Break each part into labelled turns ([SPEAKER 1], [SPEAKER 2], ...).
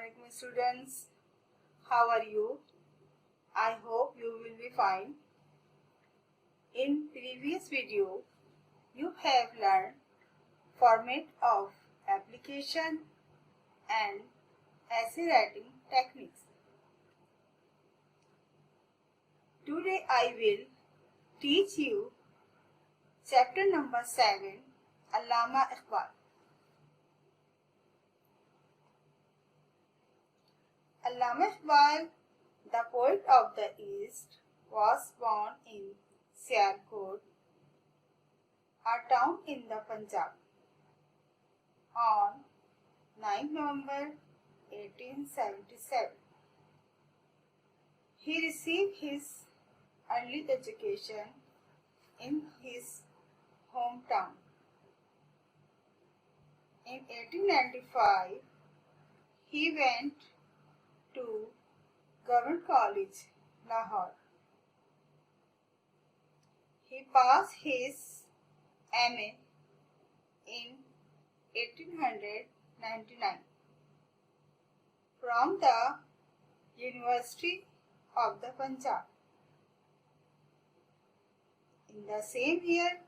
[SPEAKER 1] Assalamualaikum students. How are you? I hope you will be fine. In previous video, you have learned format of application and essay writing techniques. Today I will teach you chapter number 7, Allama Iqbal. Allama Iqbal, the poet of the East, was born in Sialkot, a town in the Punjab, on 9 November 1877. He received his early education in his hometown. In 1895, he went to Government College, Lahore. He passed his MA in 1899 from the University of the Punjab. In the same year,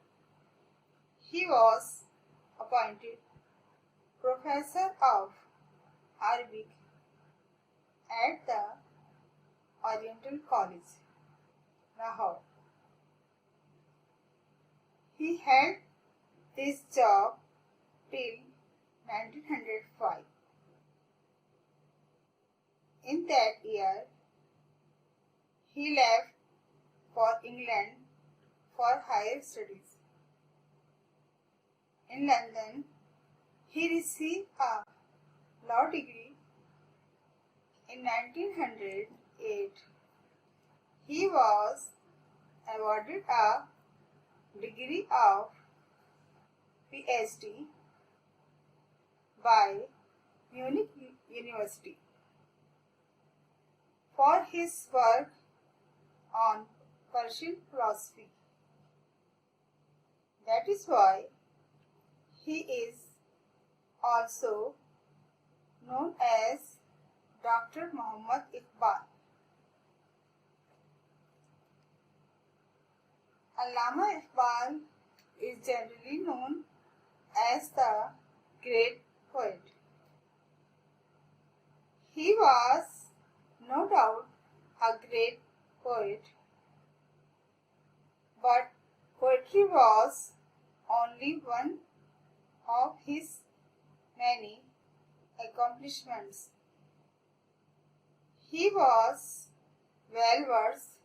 [SPEAKER 1] he was appointed Professor of Arabic at the Oriental College, Lahore. He held this job till 1905. In that year, he left for England for higher studies. In London, he received a law degree. In 1908, he was awarded a degree of PhD by Munich University for his work on Persian philosophy. That is why he is also known as Dr. Muhammad Iqbal. Allama Iqbal is generally known as the great poet. He was no doubt a great poet, but poetry was only one of his many accomplishments. He was well versed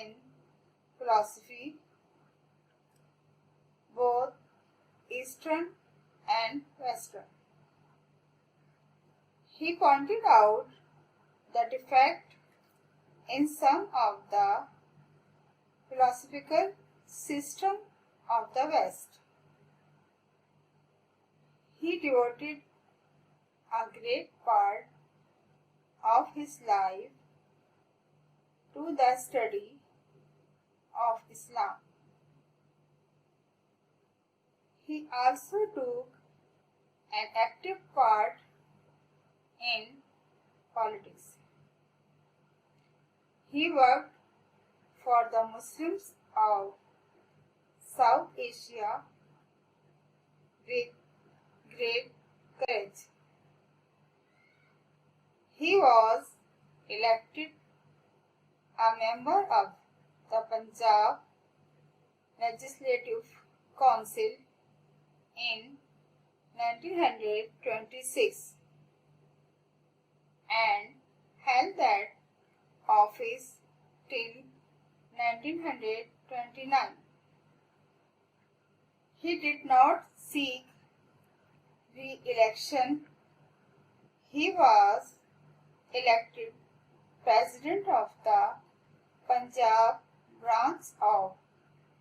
[SPEAKER 1] in philosophy, both Eastern and Western. He pointed out the defect in some of the philosophical system of the West. He devoted a great part of his life to the study of Islam. He also took an active part in politics. He worked for the Muslims of South Asia with great courage. He was elected a member of the Punjab Legislative Council in 1926 and held that office till 1929. He did not seek re-election. He was elected President of the Punjab branch of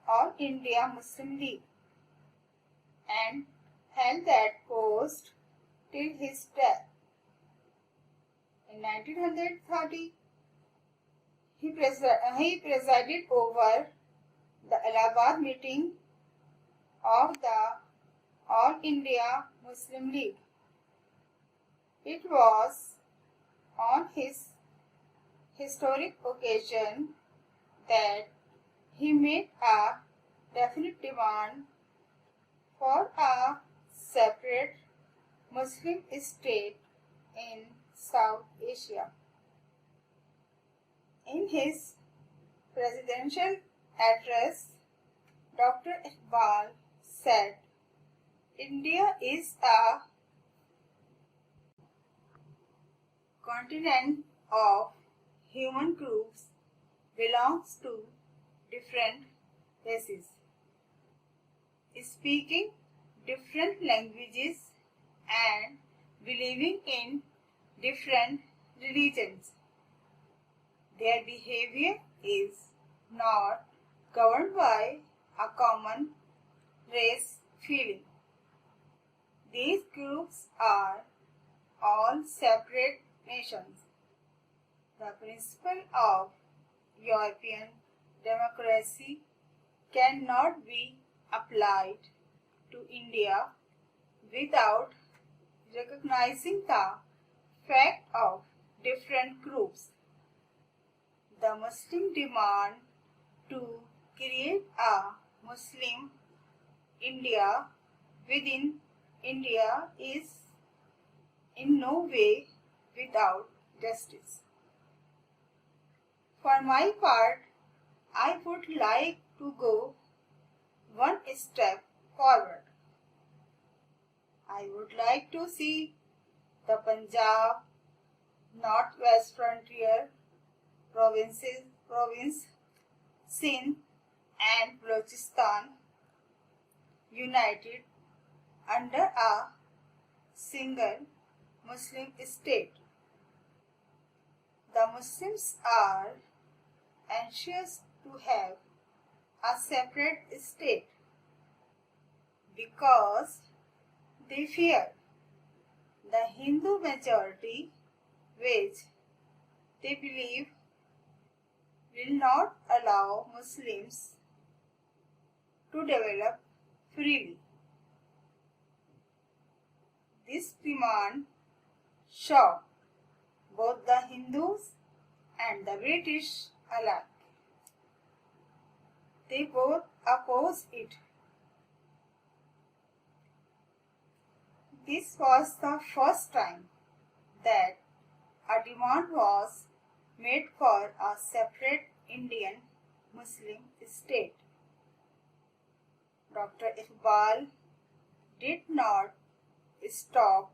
[SPEAKER 1] All India Muslim League and held that post till his death. In 1930, he presided over the Allahabad meeting of the All India Muslim League. It was on his historic occasion that he made a definite demand for a separate Muslim state in South Asia. In his presidential address, Dr. Iqbal said, India is a continent of human groups belongs to different races, speaking different languages and believing in different religions. Their behavior is not governed by a common race feeling. These groups are all separate nations. The principle of European democracy cannot be applied to India without recognizing the fact of different groups. The Muslim demand to create a Muslim India within India is in no way without justice. For my part, I would like to go one step forward. I would like to see the Punjab, Northwest Frontier province, Sindh and Balochistan united under a single Muslim state. The Muslims are anxious to have a separate state because they fear the Hindu majority, which they believe will not allow Muslims to develop freely. This demand shocked both the Hindus and the British alike. They both opposed it. This was the first time that a demand was made for a separate Indian Muslim state. Dr. Iqbal did not stop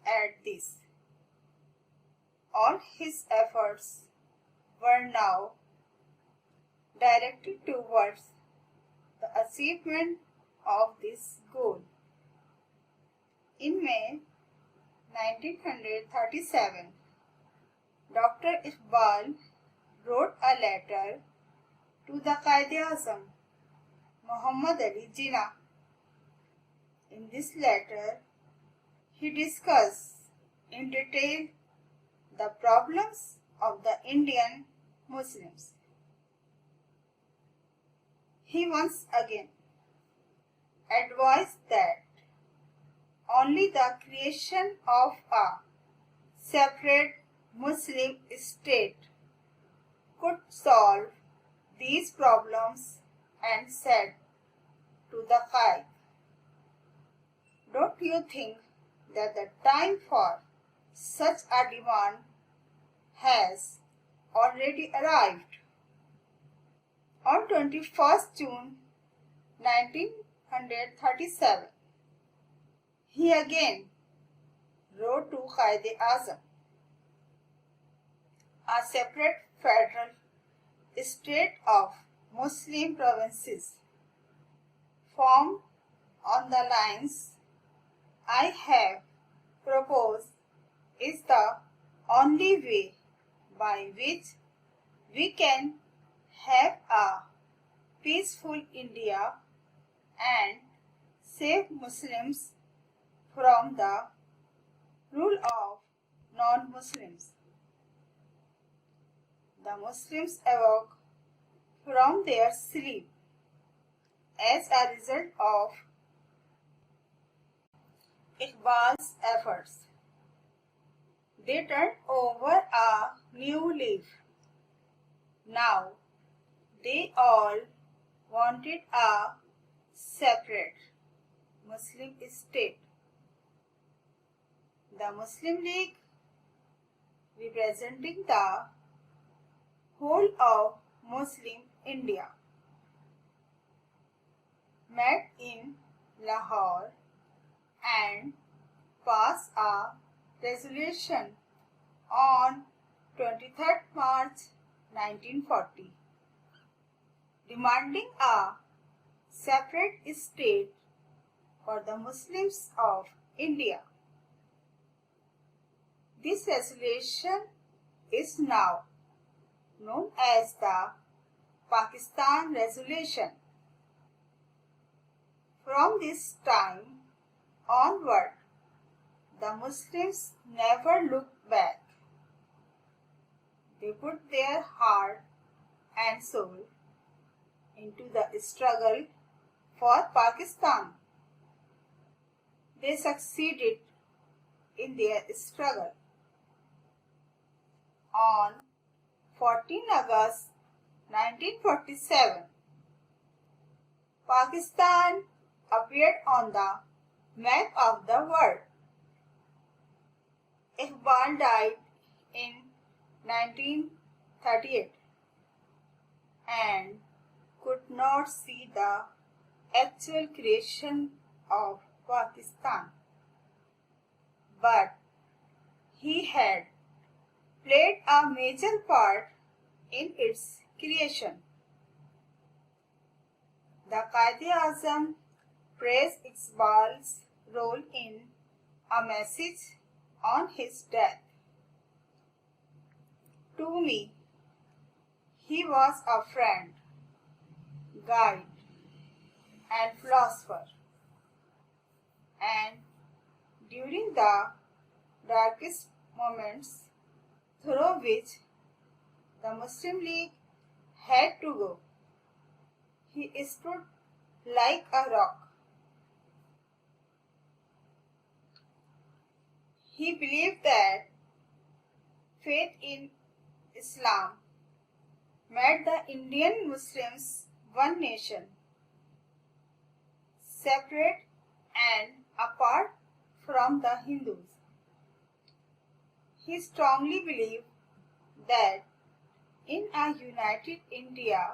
[SPEAKER 1] at this. All his efforts were now directed towards the achievement of this goal. In May 1937, Dr. Iqbal wrote a letter to the Quaid-e-Azam, Muhammad Ali Jinnah. In this letter, he discussed in detail the problems of the Indian Muslims. He once again advised that only the creation of a separate Muslim state could solve these problems and said to the Quaid, "Don't you think that the time for such a demand has already arrived?" On 21st June 1937, he again wrote to Quaid-e-Azam, a separate federal state of Muslim provinces formed on the lines I have proposed is the only way by which we can have a peaceful India and save Muslims from the rule of non-Muslims. The Muslims awoke from their sleep as a result of Iqbal's efforts. They turned over a new leaf. Now they all wanted a separate Muslim state. The Muslim League, representing the whole of Muslim India, met in Lahore and passed a resolution on 23rd March 1940 demanding a separate state for the Muslims of India. This resolution is now known as the Pakistan Resolution. From this time onward, the Muslims never looked back. They put their heart and soul into the struggle for Pakistan. They succeeded in their struggle. On 14 August 1947, Pakistan appeared on the map of the world. Iqbal died in 1938 and could not see the actual creation of Pakistan, but he had played a major part in its creation. The Quaid-e-Azam praised Iqbal's role in a message on his death. To me, he was a friend, guide, and philosopher. And during the darkest moments through which the Muslim League had to go, he stood like a rock. He believed that faith in Islam made the Indian Muslims one nation, separate and apart from the Hindus. He strongly believed that in a united India,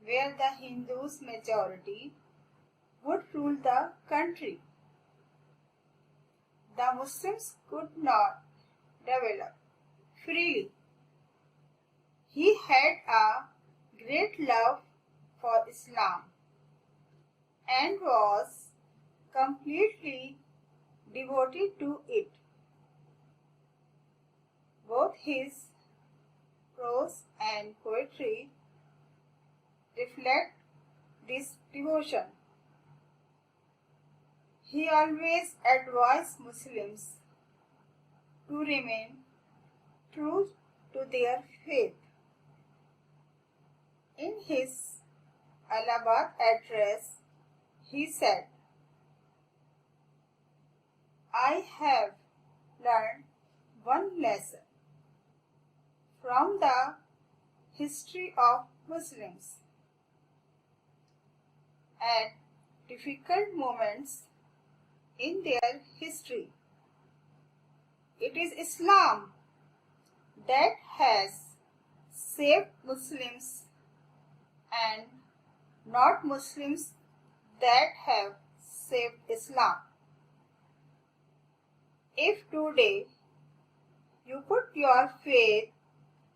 [SPEAKER 1] where the Hindus majority would rule the country, the Muslims could not develop freely. He had a great love for Islam and was completely devoted to it. Both his prose and poetry reflect this devotion. He always advised Muslims to remain true to their faith. In his Allahabad address, he said, "I have learned one lesson from the history of Muslims. At difficult moments in their history, it is Islam that has saved Muslims and not Muslims that have saved Islam. If today you put your faith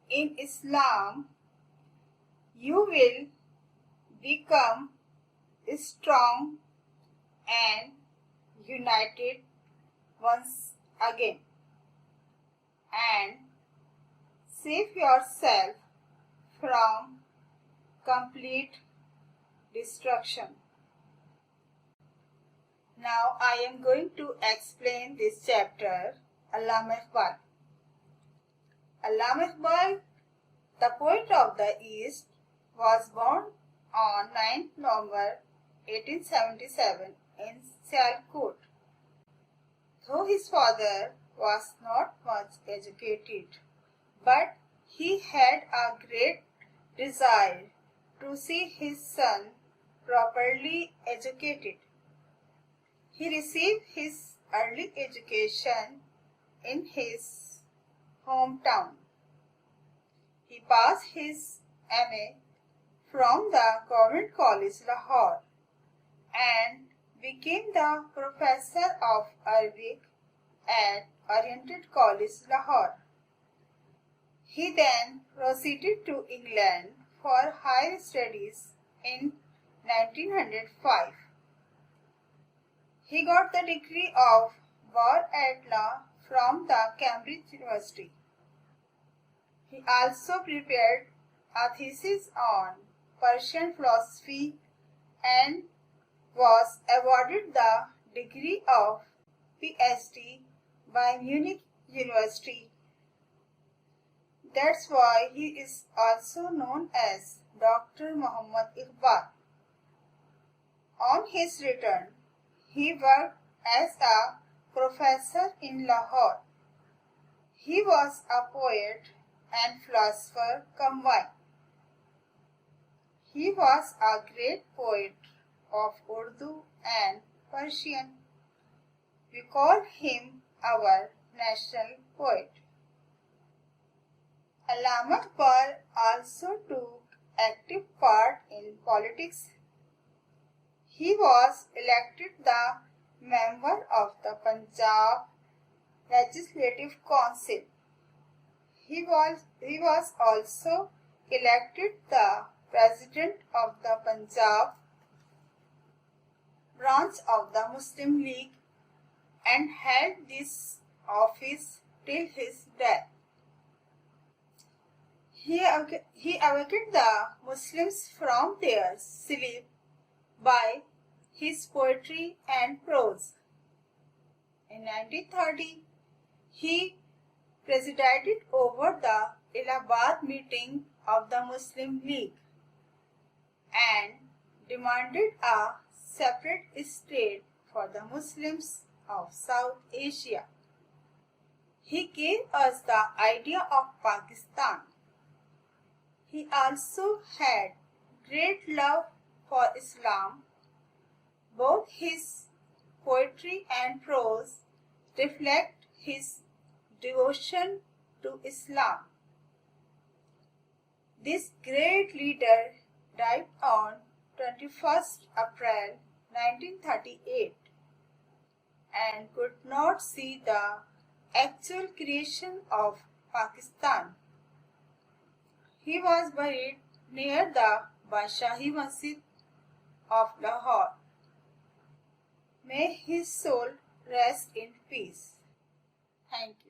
[SPEAKER 1] in Islam, you will become strong and united once again and save yourself from complete destruction." Now I am going to explain this chapter, Allama Iqbal. Allama Iqbal, the poet of the East, was born on 9th November 1877 in Sialkot. Though his father was not much educated, but he had a great desire to see his son properly educated. He received his early education in his hometown. He passed his MA from the Government College Lahore and became the professor of Arabic at Oriental College Lahore. He then proceeded to England for higher studies in 1905. He got the degree of Bar-at-Law from the Cambridge University. He also prepared a thesis on Persian philosophy and was awarded the degree of PhD by Munich University. That's why he is also known as Dr. Muhammad Iqbal. On his return, he worked as a professor in Lahore. He was a poet and philosopher combined. He was a great poet of Urdu and Persian. We call him our national poet. Allama Iqbal also took active part in politics. He was elected the member of the Punjab Legislative Council. He was also elected the president of the Punjab branch of the Muslim League and held this office till his death. He awakened the Muslims from their sleep by his poetry and prose. In 1930, he presided over the Allahabad meeting of the Muslim League and demanded a separate state for the Muslims of South Asia. He gave us the idea of Pakistan. He also had great love for Islam. Both his poetry and prose reflect his devotion to Islam. This great leader died on 21st April 1938 and could not see the actual creation of Pakistan. He was buried near the Bashahi Masjid of Lahore. May his soul rest in peace. Thank you.